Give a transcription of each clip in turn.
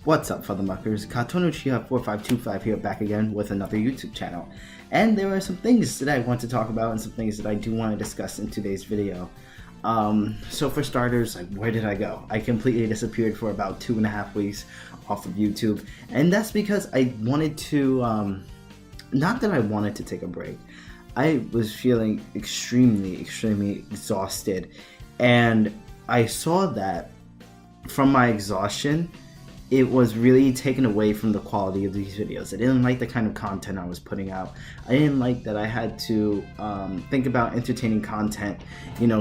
What's up, Fother Muckers? Katonuchiha4525 here, back again with another YouTube channel. And there are some things that I want to talk about and some things that I do want to discuss in today's video. So for starters, where did I go? I completely disappeared for about 2.5 weeks off of YouTube. And that's because I wanted to, not that I wanted to take a break. I was feeling extremely exhausted. And I saw that from my exhaustion, it was really taken away from the quality of these videos. I didn't like the kind of content I was putting out. I didn't like that I had to think about entertaining content,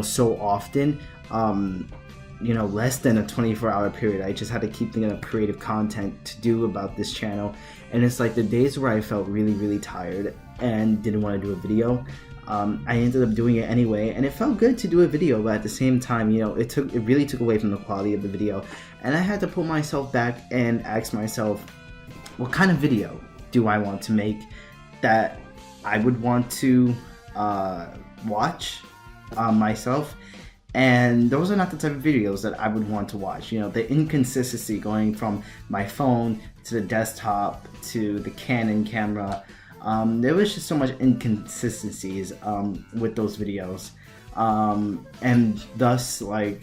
so often, less than a 24-hour period. I just had to keep thinking of creative content to do about this channel. And it's like the days where I felt really tired and didn't want to do a video, I ended up doing it anyway, and it felt good to do a video, but at the same time, it really took away from the quality of the video, and I had to pull myself back and ask myself, what kind of video do I want to make that I would want to watch myself? And those are not the type of videos that I would want to watch. The inconsistency going from my phone to the desktop to the Canon camera. There was just so much inconsistencies with those videos, and thus, I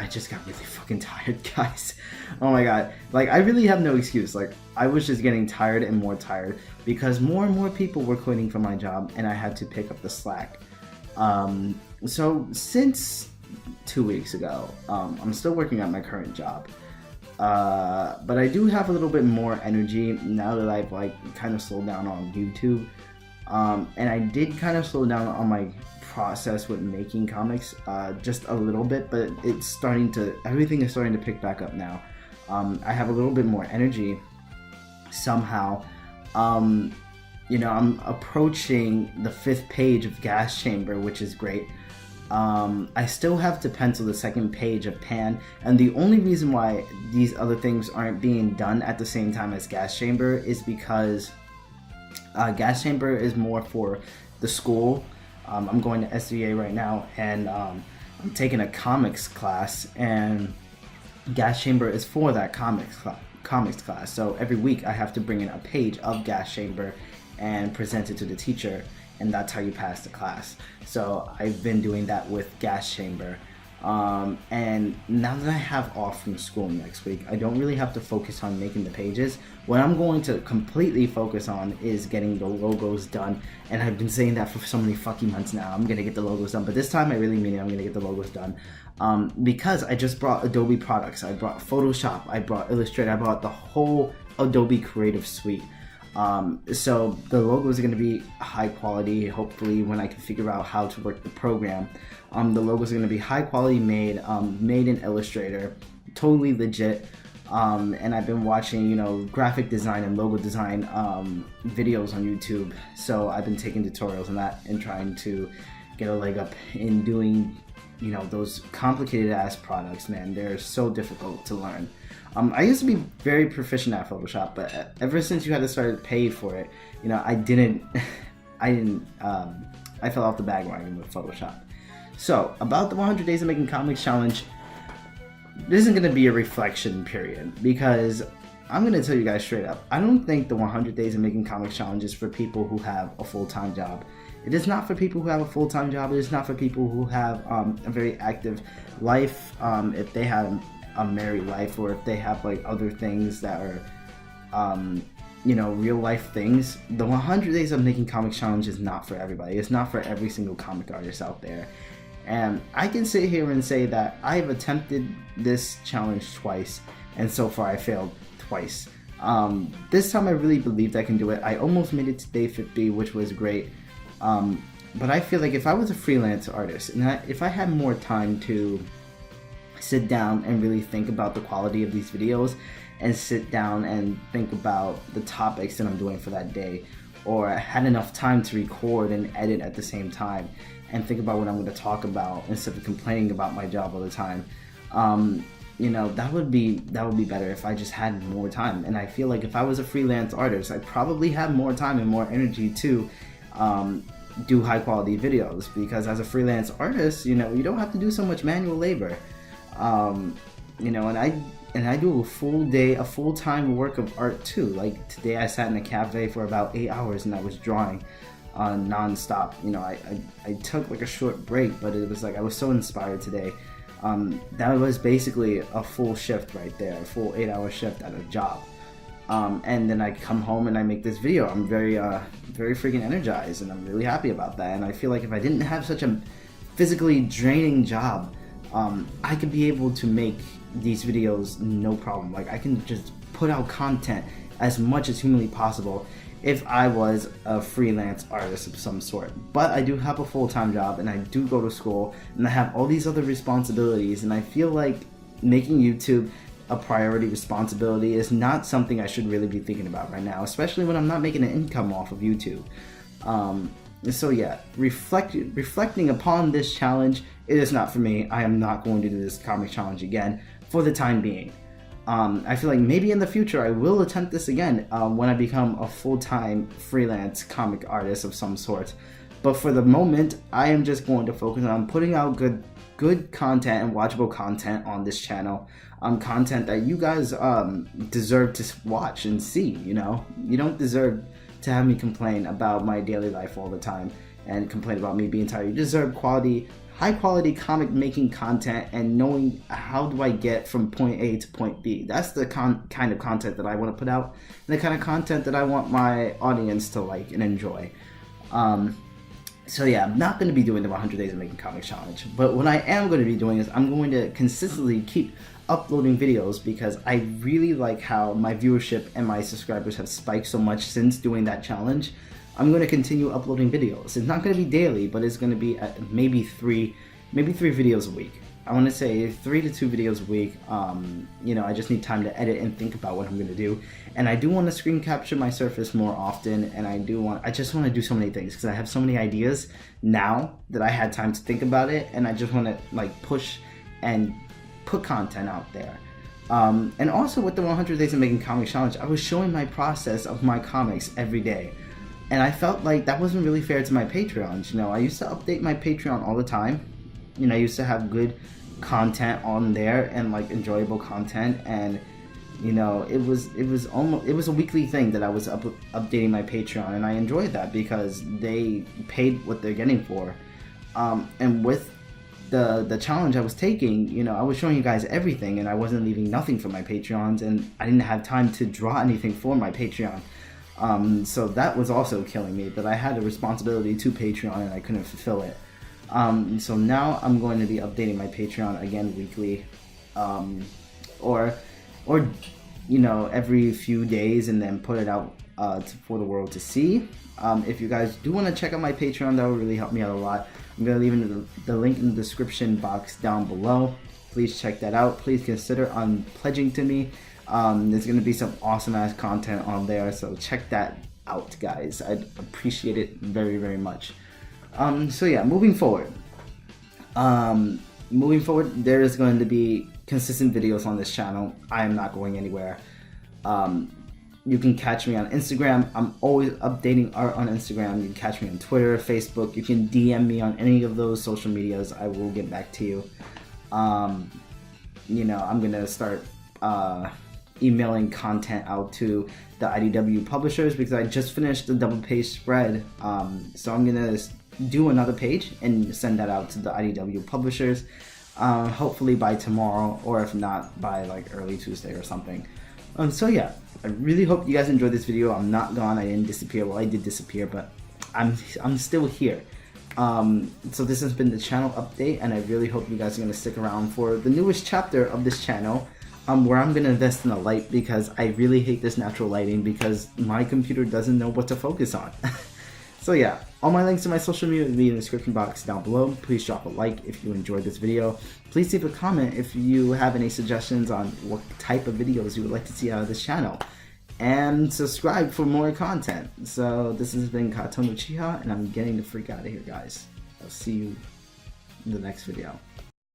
just got really fucking tired, guys. Oh my god, I really have no excuse. I was just getting tired and more tired because more and more people were quitting from my job, and I had to pick up the slack. So since 2 weeks ago, I'm still working at my current job. But I do have a little bit more energy now that I've kind of slowed down on YouTube, and I did kind of slow down on my process with making comics just a little bit, but everything is starting to pick back up now. I have a little bit more energy somehow. I'm approaching the 5th page of Gas Chamber, which is great. I still have to pencil the 2nd page of Pan, and the only reason why these other things aren't being done at the same time as Gas Chamber is because Gas Chamber is more for the school. I'm going to SVA right now, and I'm taking a comics class, and Gas Chamber is for that comics class. So every week I have to bring in a page of Gas Chamber and present it to the teacher, and that's how you pass the class. So I've been doing that with Gas Chamber, and now that I have off from school next week, I don't really have to focus on making the pages. What I'm going to completely focus on is getting the logos done, and I've been saying that for so many fucking months now. I'm gonna get the logos done, but this time I really mean it. I'm gonna get the logos done, because I just brought Adobe products. I brought Photoshop, I brought Illustrator, I brought the whole Adobe Creative Suite. So the logos are going to be high quality, hopefully, when I can figure out how to work the program. The logos are going to be high quality made in Illustrator, totally legit. And I've been watching, graphic design and logo design videos on YouTube. So I've been taking tutorials on that and trying to get a leg up in doing, those complicated ass products, man. They're so difficult to learn. I used to be very proficient at Photoshop, but ever since you had to start to pay for it, I fell off the bandwagon with Photoshop. So, about the 100 Days of Making Comics Challenge, this isn't going to be a reflection period, because I'm going to tell you guys straight up, I don't think the 100 Days of Making Comics Challenge is for people who have a full-time job. It is not for people who have a full-time job. It is not for people who have a very active life, if they have a married life, or if they have other things that are real life things. The 100 Days of Making Comics Challenge is not for everybody. It's not for every single comic artist out there. And I can sit here and say that I've attempted this challenge twice, and so far I failed twice. This time I really believed I can do it. I almost made it to day 50, which was great. But I feel like if I was a freelance artist, and if I had more time to sit down and really think about the quality of these videos, and sit down and think about the topics that I'm doing for that day, or had enough time to record and edit at the same time, and think about what I'm going to talk about instead of complaining about my job all the time, that would be better if I just had more time. And I feel like if I was a freelance artist, I'd probably have more time and more energy to do high quality videos, because as a freelance artist, you don't have to do so much manual labor. and I do a full day, a full-time work of art too. Like today I sat in a cafe for about 8 hours and I was drawing non-stop. I took like a short break, but it was like I was so inspired today. That was basically a full shift right there, a full 8-hour shift at a job. And then I come home and I make this video. I'm very freaking energized, and I'm really happy about that. And I feel like if I didn't have such a physically draining job, I could be able to make these videos no problem. Like I can just put out content as much as humanly possible if I was a freelance artist of some sort. But I do have a full-time job, and I do go to school, and I have all these other responsibilities, and I feel like making YouTube a priority responsibility is not something I should really be thinking about right now, especially when I'm not making an income off of YouTube. So yeah, reflecting upon this challenge, it is not for me. I am not going to do this comic challenge again for the time being. I feel like maybe in the future I will attempt this again when I become a full-time freelance comic artist of some sort. But for the moment, I am just going to focus on putting out good content and watchable content on this channel. Content that you guys deserve to watch and see. You don't deserve to have me complain about my daily life all the time and complain about me being tired. You deserve high quality comic making content and knowing how do I get from point A to point B. That's the kind of content that I want to put out, and the kind of content that I want my audience to like and enjoy. So yeah, I'm not going to be doing the 100 Days of Making Comics Challenge, but what I am going to be doing is I'm going to consistently keep uploading videos, because I really like how my viewership and my subscribers have spiked so much since doing that challenge. I'm going to continue uploading videos. It's not going to be daily, but it's going to be maybe three videos a week. I want to say 3 to 2 videos a week. I just need time to edit and think about what I'm going to do. And I do want to screen capture my Surface more often, and I just want to do so many things, because I have so many ideas now that I had time to think about it, and I just want to like push and put content out there. And also with the 100 Days of Making Comics Challenge, I was showing my process of my comics every day. And I felt like that wasn't really fair to my Patreons. I used to update my Patreon all the time. I used to have good content on there and like enjoyable content, and it was a weekly thing that I was updating my Patreon, and I enjoyed that because they paid what they're getting for. And with the challenge I was taking, I was showing you guys everything, and I wasn't leaving nothing for my Patreons, and I didn't have time to draw anything for my Patreon. So that was also killing me, that I had a responsibility to Patreon and I couldn't fulfill it. So now I'm going to be updating my Patreon again weekly, or every few days, and then put it out for the world to see. If you guys do want to check out my Patreon, that would really help me out a lot. I'm going to leave the link in the description box down below. Please check that out. Please consider pledging to me. There's going to be some awesome ass content on there, so check that out, guys. I'd appreciate it very, very much. So yeah, moving forward, there is going to be consistent videos on this channel. I am not going anywhere. You can catch me on Instagram. I'm always updating art on Instagram. You can catch me on Twitter, Facebook. You can DM me on any of those social medias. I will get back to you. I'm gonna start emailing content out to the IDW publishers, because I just finished the double page spread. So I'm gonna do another page and send that out to the IDW publishers, hopefully by tomorrow, or if not by like early Tuesday or something. So yeah, I really hope you guys enjoyed this video. I'm not gone. I didn't disappear. Well, I did disappear, but I'm still here. So this has been the channel update, and I really hope you guys are going to stick around for the newest chapter of this channel, where I'm going to invest in a light, because I really hate this natural lighting, because my computer doesn't know what to focus on. So yeah, all my links to my social media will be in the description box down below. Please drop a like if you enjoyed this video. Please leave a comment if you have any suggestions on what type of videos you would like to see out of this channel. And subscribe for more content. So this has been Katon Uchiha, and I'm getting the freak out of here, guys. I'll see you in the next video.